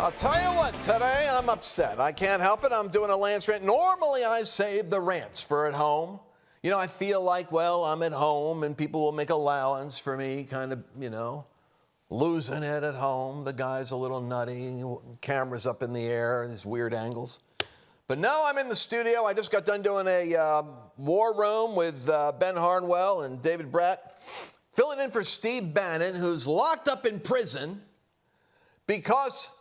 I'll tell you what, today I'm upset. I can't help it. I'm doing a Lance rant. Normally I save the rants for at home. You know, I feel like, well, I'm at home and people will make allowance for me kind of, losing it at home. The guy's a little nutty, cameras up in the air, these weird angles. But no, I'm in the studio. I just got done doing a war room with Ben Harnwell and David Bratt, filling in for Steve Bannon, who's locked up in prison because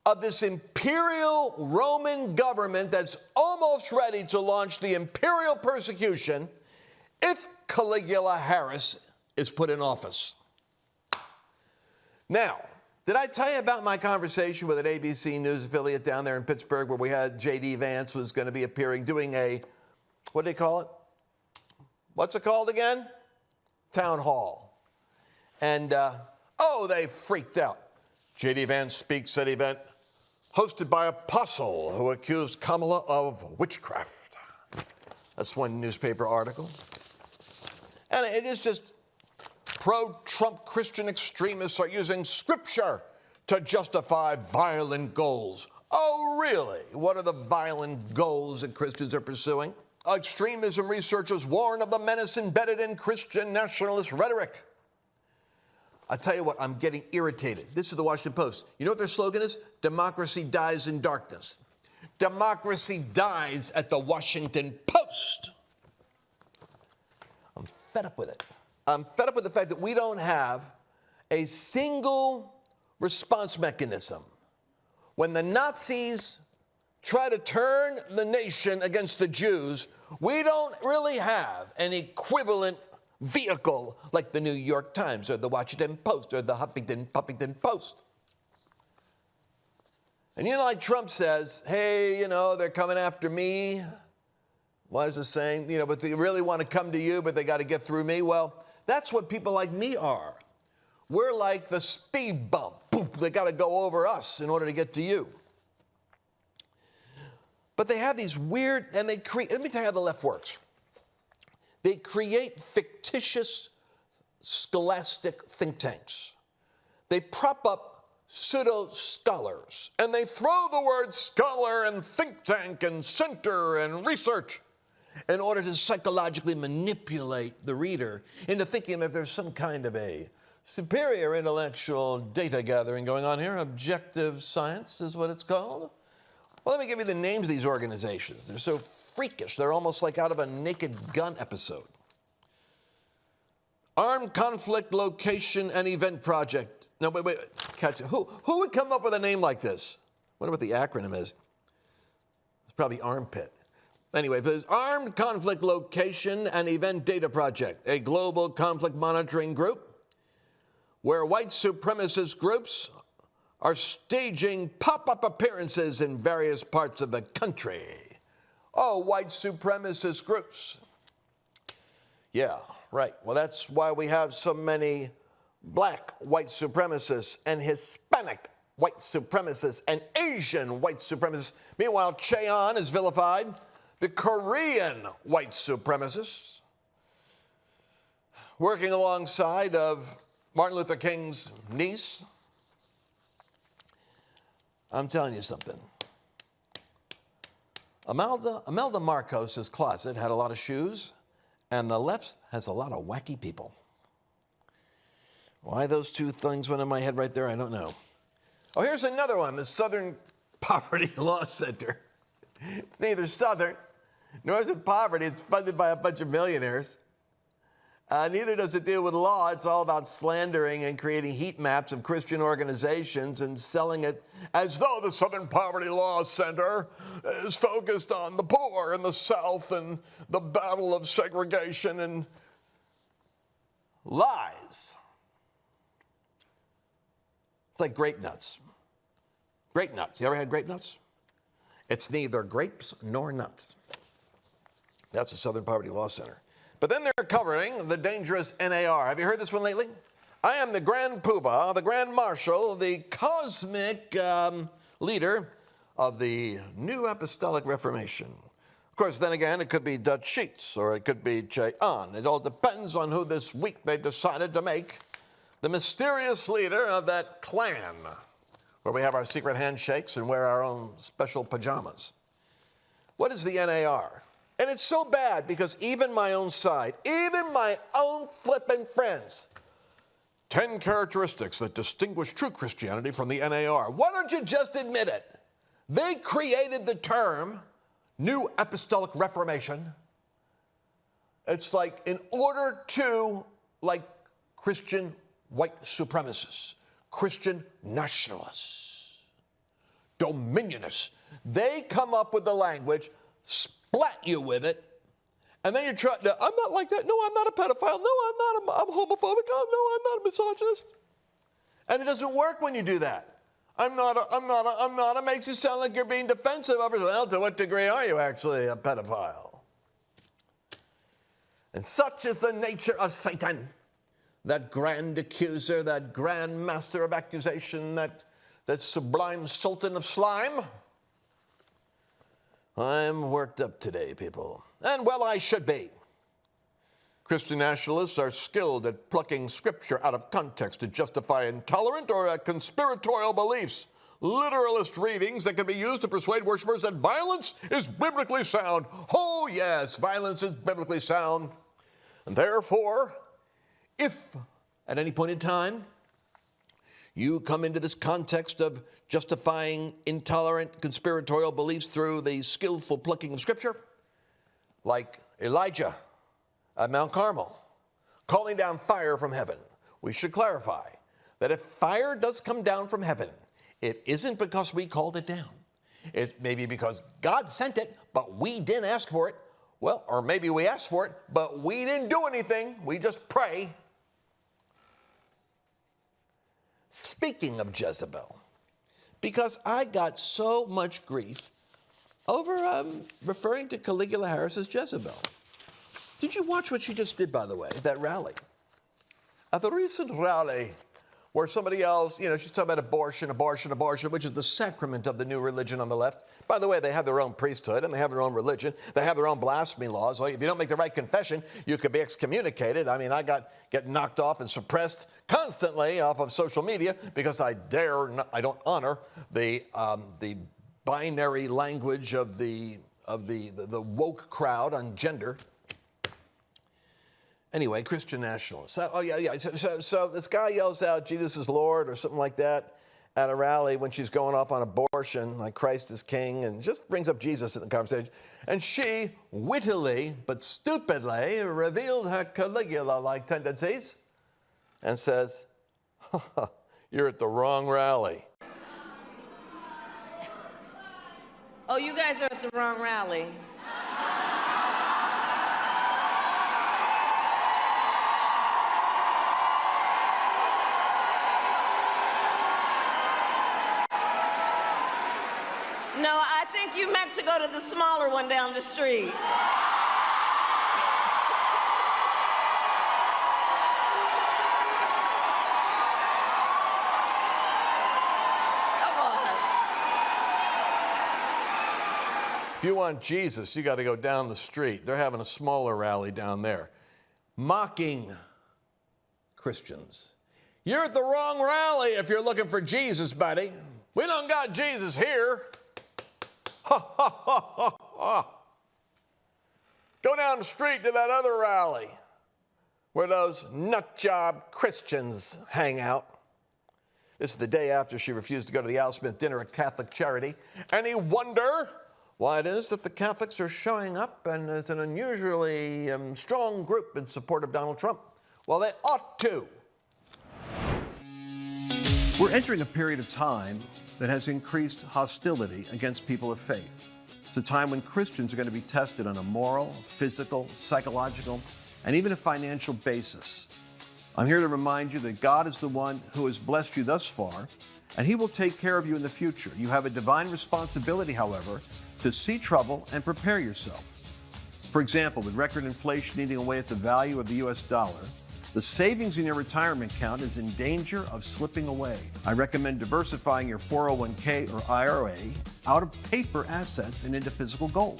of this imperial Roman government that's almost ready to launch the imperial persecution if Kamala Harris is put in office. Now, did I tell you about my conversation with an ABC News affiliate down there in Pittsburgh where we had J.D. Vance was going to be appearing, doing a, what do they call it? What's it called again? Town hall. And, they freaked out. J.D. Vance speaks at event hosted by Apostle who accused Kamala of witchcraft. That's one newspaper article. And it is just pro-Trump Christian extremists are using scripture to justify violent goals. Oh, really? What are the violent goals that Christians are pursuing? Extremism researchers warn of the menace embedded in Christian nationalist rhetoric. I tell you what, I'm getting irritated. This is the Washington Post. You know what their slogan is? Democracy dies in darkness. Democracy dies at the Washington Post. I'm fed up with it. I'm fed up with the fact that we don't have a single response mechanism. When the Nazis try to turn the nation against the Jews, we don't really have an equivalent vehicle like the New York Times or the Washington Post or the Huffington Post. And like Trump says, hey, they're coming after me. What is the saying? But they really want to come to you, but they got to get through me. Well, that's what people like me are. We're like the speed bump. Boom, they got to go over us in order to get to you. But they have these weird, and they create, let me tell you how the left works. They create fictitious scholastic think tanks. They prop up pseudo-scholars, and they throw the word scholar and think tank and center and research in order to psychologically manipulate the reader into thinking that there's some kind of a superior intellectual data gathering going on here. Objective science is what it's called. Well, let me give you the names of these organizations. They're so freakish. They're almost like out of a Naked Gun episode. Armed Conflict Location and Event Project. No, wait. Catch it. Who would come up with a name like this? I wonder what the acronym is. It's probably Armpit. Anyway, there's Armed Conflict Location and Event Data Project, a global conflict monitoring group where white supremacist groups are staging pop-up appearances in various parts of the country. Oh, white supremacist groups. Yeah, right. Well, that's why we have so many black white supremacists and Hispanic white supremacists and Asian white supremacists. Meanwhile, Cheon is vilified. The Korean white supremacists, working alongside of Martin Luther King's niece. I'm telling you something. Imelda Marcos's closet had a lot of shoes, and the left has a lot of wacky people. Why those two things went in my head right there, I don't know. Oh, here's another one, the Southern Poverty Law Center. It's neither Southern nor is it poverty. It's funded by a bunch of millionaires. Neither does it deal with law. It's all about slandering and creating heat maps of Christian organizations and selling it as though the Southern Poverty Law Center is focused on the poor in the South and the battle of segregation and lies. It's like grape nuts. Grape nuts. You ever had grape nuts? It's neither grapes nor nuts. That's the Southern Poverty Law Center. But then they're covering the dangerous NAR. Have you heard this one lately? I am the Grand Poobah, the Grand Marshal, the cosmic leader of the New Apostolic Reformation. Of course, then again, it could be Dutch Sheets or it could be Cheon. It all depends on who this week they decided to make the mysterious leader of that clan where we have our secret handshakes and wear our own special pajamas. What is the NAR? And it's so bad because even my own side, even my own flippin' friends, 10 characteristics that distinguish true Christianity from the NAR. Why don't you just admit it? They created the term New Apostolic Reformation. It's like in order to, like Christian white supremacists, Christian nationalists, dominionists, they come up with the language, splat you with it, and then you're trying to, I'm not like that. No, I'm not a pedophile. No, I'm not. I'm homophobic. Oh, no, I'm not a misogynist. And it doesn't work when you do that. I'm not. It makes you sound like you're being defensive of it. Well, to what degree are you actually a pedophile? And such is the nature of Satan, that grand accuser, that grand master of accusation, that sublime sultan of slime. I'm worked up today, people. And well, I should be. Christian nationalists are skilled at plucking scripture out of context to justify intolerant or conspiratorial beliefs. Literalist readings that can be used to persuade worshipers that violence is biblically sound. Oh, yes, violence is biblically sound. And therefore, if at any point in time you come into this context of justifying intolerant conspiratorial beliefs through the skillful plucking of scripture, like Elijah at Mount Carmel, calling down fire from heaven, we should clarify that if fire does come down from heaven, it isn't because we called it down. It's maybe because God sent it, but we didn't ask for it. Well, or maybe we asked for it, but we didn't do anything. We just pray. Speaking of Jezebel, because I got so much grief over referring to Kamala Harris as Jezebel. Did you watch what she just did, by the way, that rally? At the recent rally where somebody else, she's talking about abortion, which is the sacrament of the new religion on the left. By the way, they have their own priesthood and they have their own religion. They have their own blasphemy laws. If you don't make the right confession, you could be excommunicated. I mean, I get knocked off and suppressed constantly off of social media because I don't honor the binary language of the woke crowd on gender. Anyway, Christian nationalists. So this guy yells out, Jesus is Lord, or something like that, at a rally when she's going off on abortion, like Christ is king, and just brings up Jesus in the conversation. And she wittily, but stupidly, revealed her Caligula-like tendencies and says, you're at the wrong rally. Oh, you guys are at the wrong rally. No, I think you meant to go to the smaller one down the street. Come on. If you want Jesus, you got to go down the street. They're having a smaller rally down there, mocking Christians. You're at the wrong rally if you're looking for Jesus, buddy. We don't got Jesus here. Ha, ha, ha, ha, ha. Go down the street to that other rally where those nutjob Christians hang out. This is the day after she refused to go to the Al Smith dinner at Catholic Charity. Any wonder why it is that the Catholics are showing up and it's an unusually strong group in support of Donald Trump? Well, they ought to. We're entering a period of time that has increased hostility against people of faith. It's a time when Christians are going to be tested on a moral, physical, psychological, and even a financial basis. I'm here to remind you that God is the one who has blessed you thus far, and He will take care of you in the future. You have a divine responsibility, however, to see trouble and prepare yourself. For example, with record inflation eating away at the value of the U.S. dollar, the savings in your retirement account is in danger of slipping away. I recommend diversifying your 401k or IRA out of paper assets and into physical gold.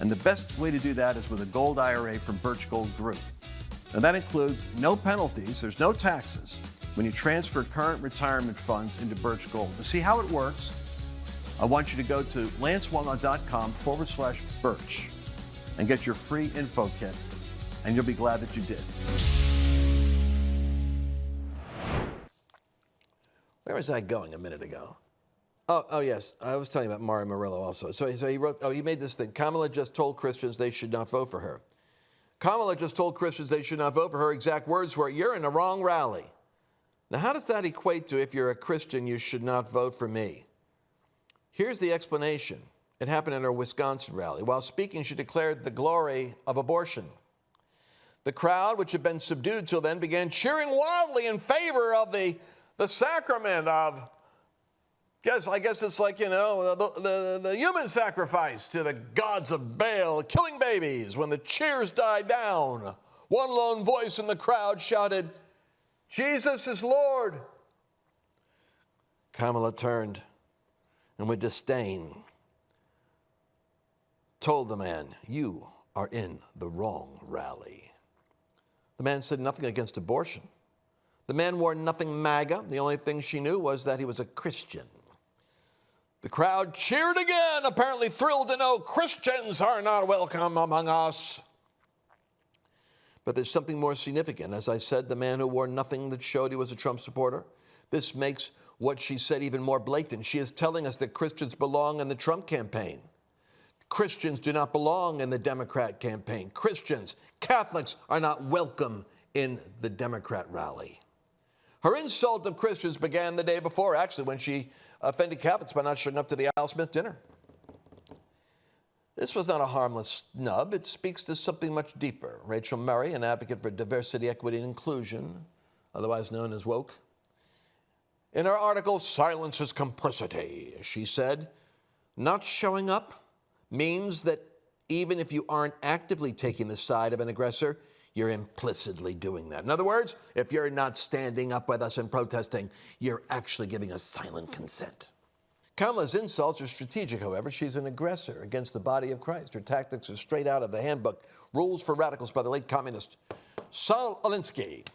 And the best way to do that is with a gold IRA from Birch Gold Group. And that includes no penalties, there's no taxes, when you transfer current retirement funds into Birch Gold. To see how it works, I want you to go to lancewallnau.com/Birch and get your free info kit, and you'll be glad that you did. Where was I going a minute ago? Oh yes, I was telling you about Mario Murillo also. So he wrote, he made this thing. Kamala just told Christians they should not vote for her. Kamala just told Christians they should not vote for her. Exact words were, "You're in the wrong rally." Now, how does that equate to, if you're a Christian, you should not vote for me? Here's the explanation. It happened at her Wisconsin rally. While speaking, she declared the glory of abortion. The crowd, which had been subdued till then, began cheering wildly in favor of the sacrament of, I guess it's like, the human sacrifice to the gods of Baal, killing babies. When the cheers died down, one lone voice in the crowd shouted, "Jesus is Lord." Kamala turned and with disdain told the man, "You are in the wrong rally." The man said nothing against abortion. The man wore nothing MAGA. The only thing she knew was that he was a Christian. The crowd cheered again, apparently thrilled to know Christians are not welcome among us. But there's something more significant. As I said, the man who wore nothing that showed he was a Trump supporter. This makes what she said even more blatant. She is telling us that Christians belong in the Trump campaign. Christians do not belong in the Democrat campaign. Christians, Catholics, are not welcome in the Democrat rally. Her insult of Christians began the day before, actually, when she offended Catholics by not showing up to the Al Smith dinner. This was not a harmless snub. It speaks to something much deeper. Rachel Murray, an advocate for diversity, equity, and inclusion, otherwise known as woke, in her article, "Silence is Complicity," she said, not showing up means that even if you aren't actively taking the side of an aggressor, you're implicitly doing that. In other words, if you're not standing up with us and protesting, you're actually giving us silent consent. Kamala's insults are strategic, however. She's an aggressor against the body of Christ. Her tactics are straight out of the handbook, Rules for Radicals by the late communist Saul Alinsky.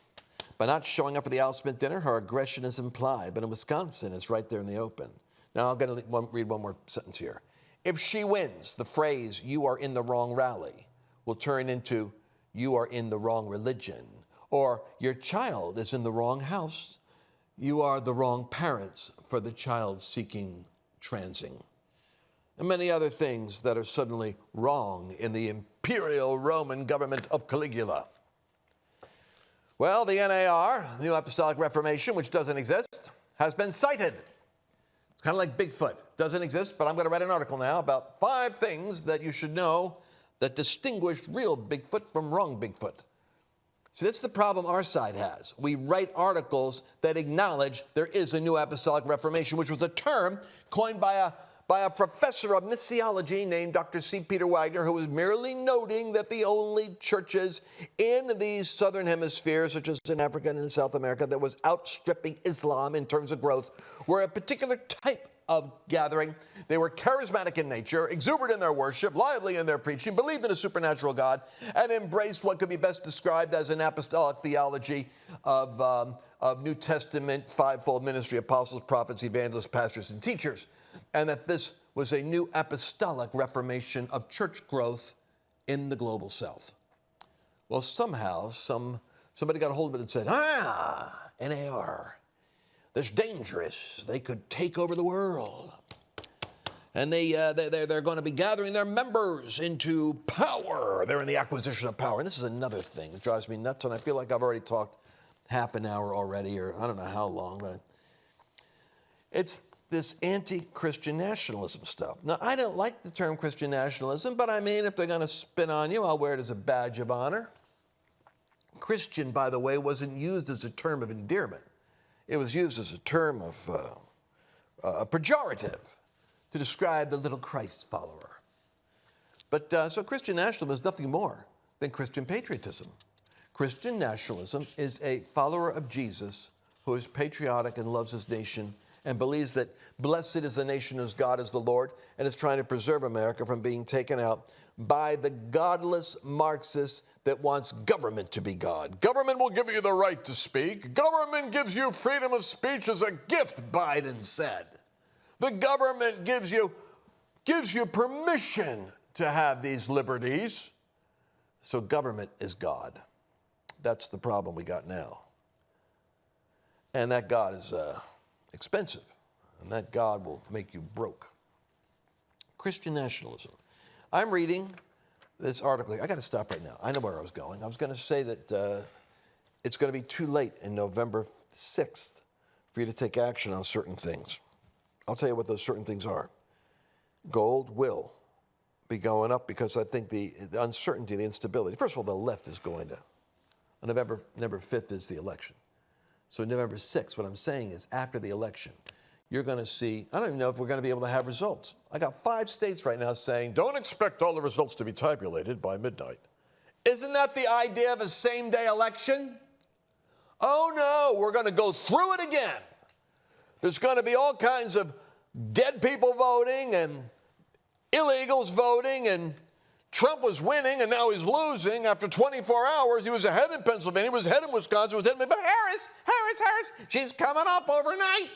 By not showing up for the Al Smith dinner, her aggression is implied, but in Wisconsin, it's right there in the open. Now, I'm going to read one more sentence here. If she wins, the phrase, "you are in the wrong rally," will turn into, "you are in the wrong religion," or "your child is in the wrong house. You are the wrong parents for the child seeking transing," and many other things that are suddenly wrong in the imperial Roman government of Caligula. Well, the NAR, New Apostolic Reformation, which doesn't exist, has been cited. It's kind of like Bigfoot. Doesn't exist, but I'm going to write an article now about 5 things that you should know that distinguish real Bigfoot from wrong Bigfoot. See, that's the problem our side has. We write articles that acknowledge there is a New Apostolic Reformation, which was a term coined by a professor of missiology named Dr. C. Peter Wagner, who was merely noting that the only churches in the southern hemisphere, such as in Africa and in South America, that was outstripping Islam in terms of growth, were a particular type of gathering. They were charismatic in nature, exuberant in their worship, lively in their preaching, believed in a supernatural God, and embraced what could be best described as an apostolic theology of New Testament, fivefold ministry, apostles, prophets, evangelists, pastors, and teachers. And that this was a new apostolic reformation of church growth in the global south. Well, somehow, somebody got a hold of it and said, NAR, that's dangerous. They could take over the world. And they're going to be gathering their members into power. They're in the acquisition of power. And this is another thing that drives me nuts, and I feel like I've already talked half an hour already, or I don't know how long, but it's this anti-Christian nationalism stuff. Now, I don't like the term Christian nationalism, but I mean, if they're going to spin on you, I'll wear it as a badge of honor. Christian, by the way, wasn't used as a term of endearment. It was used as a term of a pejorative to describe the little Christ follower. But so Christian nationalism is nothing more than Christian patriotism. Christian nationalism is a follower of Jesus who is patriotic and loves his nation and believes that blessed is the nation whose God is the Lord, and is trying to preserve America from being taken out by the godless Marxists that wants government to be God. Government will give you the right to speak. Government gives you freedom of speech as a gift, Biden said. The government gives you permission to have these liberties. So government is God. That's the problem we got now. And that God is expensive. And that God will make you broke. Christian nationalism. I'm reading this article. I got to stop right now. I know where I was going. I was going to say that it's going to be too late in November 6th for you to take action on certain things. I'll tell you what those certain things are. Gold will be going up because I think the uncertainty, the instability. First of all, the left is going to. November 5th is the election. So November 6th, what I'm saying is after the election, you're going to see, I don't even know if we're going to be able to have results. I got 5 states right now saying, don't expect all the results to be tabulated by midnight. Isn't that the idea of a same-day election? Oh, no, we're going to go through it again. There's going to be all kinds of dead people voting and illegals voting, and Trump was winning, and now he's losing. After 24 hours, he was ahead in Pennsylvania, he was ahead in Wisconsin, he was ahead in, but Harris, she's coming up overnight.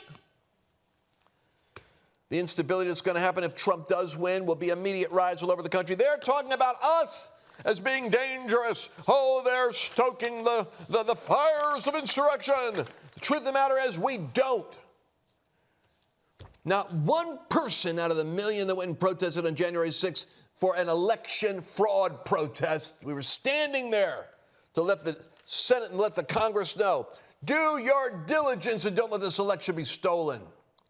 The instability that's going to happen if Trump does win will be immediate riots all over the country. They're talking about us as being dangerous. Oh, they're stoking the fires of insurrection. The truth of the matter is we don't. Not one person out of the million that went and protested on January 6th for an election fraud protest. We were standing there to let the Senate and let the Congress know, do your diligence and don't let this election be stolen.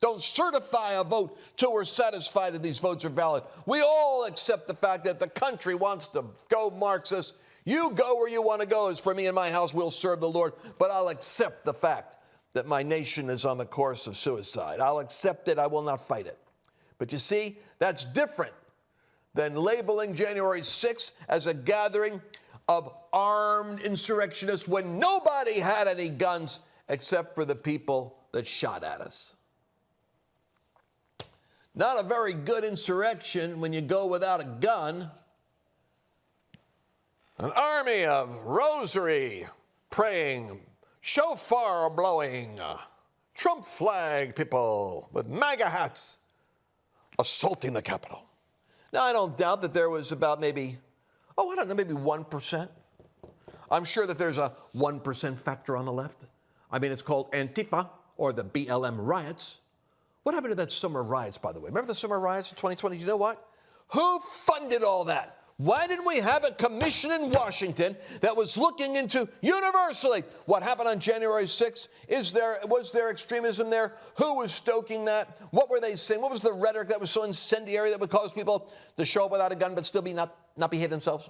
Don't certify a vote till we're satisfied that these votes are valid. We all accept the fact that the country wants to go Marxist. You go where you want to go. As for me and my house, we'll serve the Lord. But I'll accept the fact that my nation is on the course of suicide. I'll accept it. I will not fight it. But you see, that's different than labeling January 6th as a gathering of armed insurrectionists when nobody had any guns except for the people that shot at us. Not a very good insurrection when you go without a gun. An army of rosary praying, shofar blowing, Trump flag people with MAGA hats assaulting the Capitol. Now, I don't doubt that there was about maybe 1%. I'm sure that there's a 1% factor on the left. I mean, it's called Antifa or the BLM riots. What happened to that summer riots, by the way? Remember the summer riots in 2020? You know what? Who funded all that? Why didn't we have a commission in Washington that was looking into universally what happened on January 6th? Was there extremism there? Who was stoking that? What were they saying? What was the rhetoric that was so incendiary that would cause people to show up without a gun but still not behave themselves?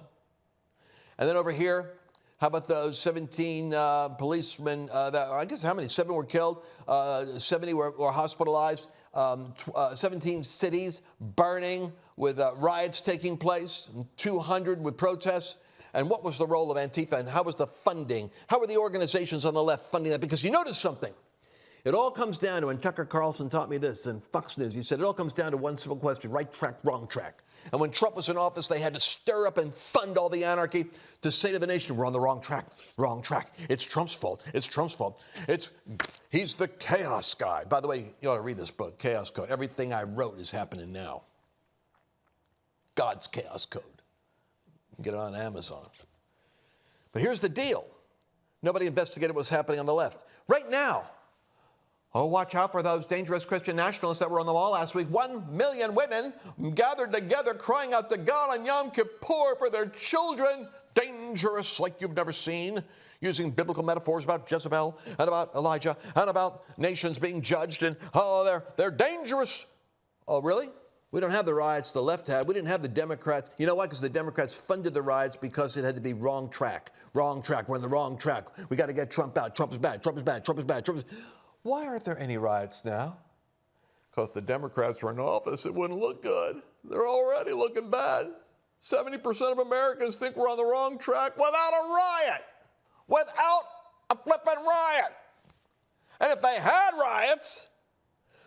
And then over here, how about those 17 policemen, I guess how many? 7 were killed, 70 were hospitalized, 17 cities burning with riots taking place, 200 with protests. And what was the role of Antifa and how was the funding? How were the organizations on the left funding that? Because you notice something. It all comes down to, and Tucker Carlson taught me this in Fox News, he said it all comes down to one simple question, right track, wrong track. And when Trump was in office, they had to stir up and fund all the anarchy to say to the nation, we're on the wrong track, wrong track. It's Trump's fault. It's Trump's fault. He's the chaos guy. By the way, you ought to read this book, Chaos Code. Everything I wrote is happening now. God's Chaos Code. You can get it on Amazon. But here's the deal. Nobody investigated what was happening on the left. Right now, oh, watch out for those dangerous Christian nationalists that were on the wall last week. 1 million women gathered together crying out to God on Yom Kippur for their children. Dangerous like you've never seen. Using biblical metaphors about Jezebel and about Elijah and about nations being judged. And, oh, they're dangerous. Oh, really? We don't have the riots the left had. We didn't have the Democrats. You know why? Because the Democrats funded the riots because it had to be wrong track. Wrong track. We're on the wrong track. We got to get Trump out. Trump is bad. Trump is bad. Trump is bad. Trump is bad. Why aren't there any riots now? Because the Democrats are in office. It wouldn't look good. They're already looking bad. 70% of Americans think we're on the wrong track without a riot. Without a flippin' riot. And if they had riots,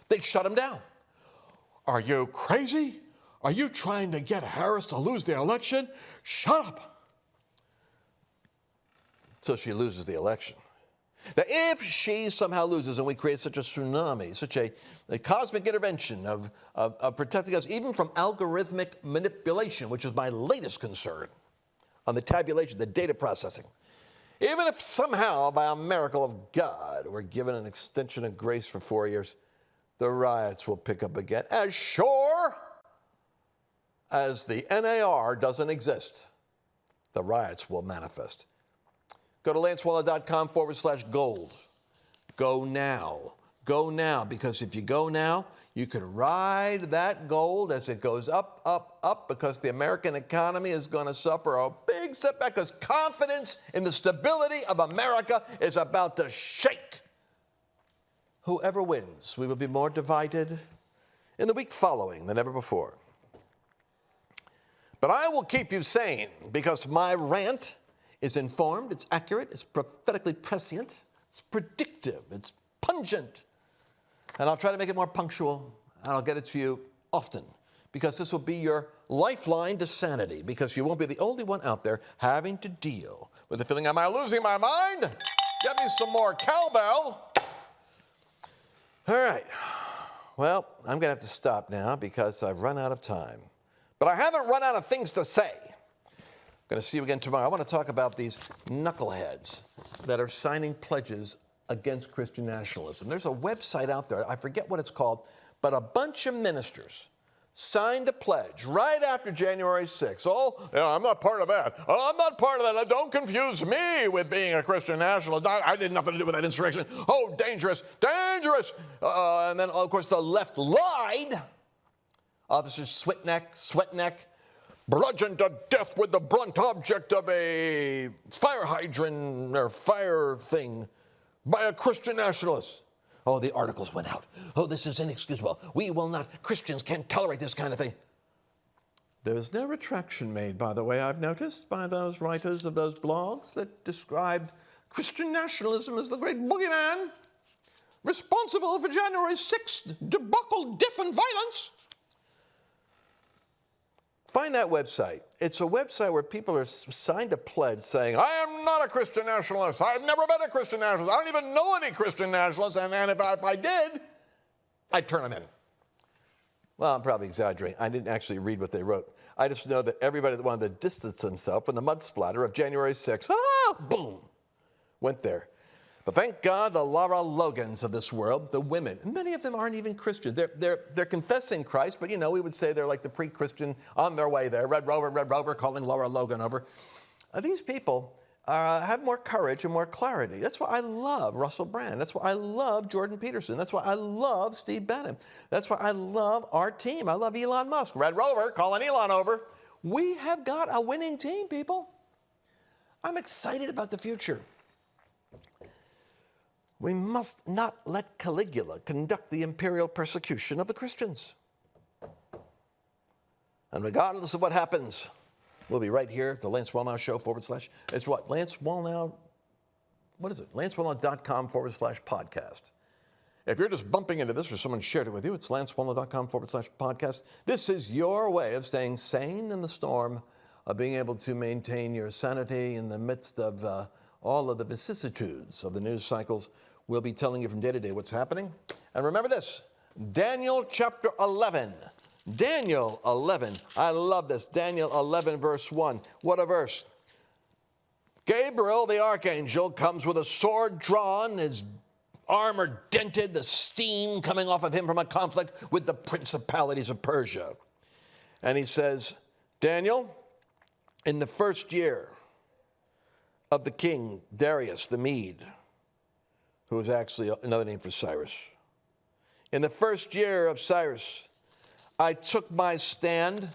they'd shut them down. Are you crazy? Are you trying to get Harris to lose the election? Shut up. So she loses the election. Now, if she somehow loses and we create such a tsunami, such a cosmic intervention of protecting us even from algorithmic manipulation, which is my latest concern on the tabulation, the data processing, even if somehow by a miracle of God we're given an extension of grace for 4 years, the riots will pick up again. As sure as the NAR doesn't exist, the riots will manifest. Go to lancewallnau.com/gold. Go now. Go now, because if you go now, you can ride that gold as it goes up, up, up, because the American economy is going to suffer a big setback because confidence in the stability of America is about to shake. Whoever wins, we will be more divided in the week following than ever before. But I will keep you sane because my rant is informed, it's accurate, it's prophetically prescient, it's predictive, it's pungent. And I'll try to make it more punctual, and I'll get it to you often, because this will be your lifeline to sanity, because you won't be the only one out there having to deal with the feeling, am I losing my mind? Get me some more cowbell. All right. Well, I'm going to have to stop now because I've run out of time. But I haven't run out of things to say. Going to see you again tomorrow. I want to talk about these knuckleheads that are signing pledges against Christian nationalism. There's a website out there, I forget what it's called, but a bunch of ministers signed a pledge right after January 6th. Oh, yeah, I'm not part of that. Oh, I'm not part of that. Don't confuse me with being a Christian nationalist. I did nothing to do with that insurrection. Oh, dangerous, dangerous. And then, of course, the left lied. Officer Sweatneck, bludgeoned to death with the blunt object of a fire hydrant or fire thing by a Christian nationalist. Oh, the articles went out. Oh, this is inexcusable. We will not, Christians can't tolerate this kind of thing. There was no retraction made, by the way, I've noticed, by those writers of those blogs that described Christian nationalism as the great boogeyman responsible for January 6th debacle, death, and violence. Find that website. It's a website where people are signed a pledge saying, I am not a Christian nationalist. I've never been a Christian nationalist. I don't even know any Christian nationalists. And if I did, I'd turn them in. Well, I'm probably exaggerating. I didn't actually read what they wrote. I just know that everybody that wanted to distance himself from the mud splatter of January 6th, boom, went there. But thank God the Lara Logans of this world, the women, and many of them aren't even Christian. They're confessing Christ, but, we would say they're like the pre-Christian on their way there. Red Rover, calling Lara Logan over. These people have more courage and more clarity. That's why I love Russell Brand. That's why I love Jordan Peterson. That's why I love Steve Bannon. That's why I love our team. I love Elon Musk. Red Rover, calling Elon over. We have got a winning team, people. I'm excited about the future. We must not let Caligula conduct the imperial persecution of the Christians. And regardless of what happens, we'll be right here at the Lance Wallnau Show / it's what? Lance Wallnau, what is it? LanceWallnau.com /podcast. If you're just bumping into this or someone shared it with you, it's LanceWallnau.com /podcast. This is your way of staying sane in the storm, of being able to maintain your sanity in the midst of all of the vicissitudes of the news cycles. We'll be telling you from day to day what's happening. And remember this, Daniel chapter 11. Daniel 11. I love this. Daniel 11, verse 1. What a verse. Gabriel, the archangel, comes with a sword drawn, his armor dented, the steam coming off of him from a conflict with the principalities of Persia. And he says, Daniel, in the first year of the king Darius the Mede, who was actually another name for Cyrus. In the first year of Cyrus, I took my stand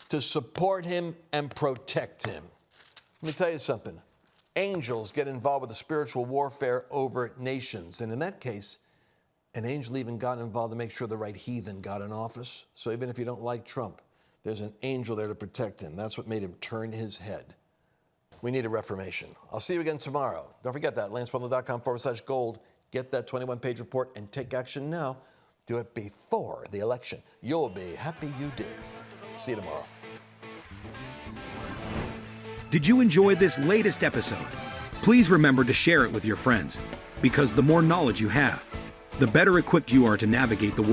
to support him and protect him. Let me tell you something. Angels get involved with the spiritual warfare over nations. And in that case, an angel even got involved to make sure the right heathen got in office. So even if you don't like Trump, there's an angel there to protect him. That's what made him turn his head. We need a reformation. I'll see you again tomorrow. Don't forget that, lancewallnau.com /gold. Get that 21-page report and take action now. Do it before the election. You'll be happy you did. See you tomorrow. Did you enjoy this latest episode? Please remember to share it with your friends, because the more knowledge you have, the better equipped you are to navigate the world.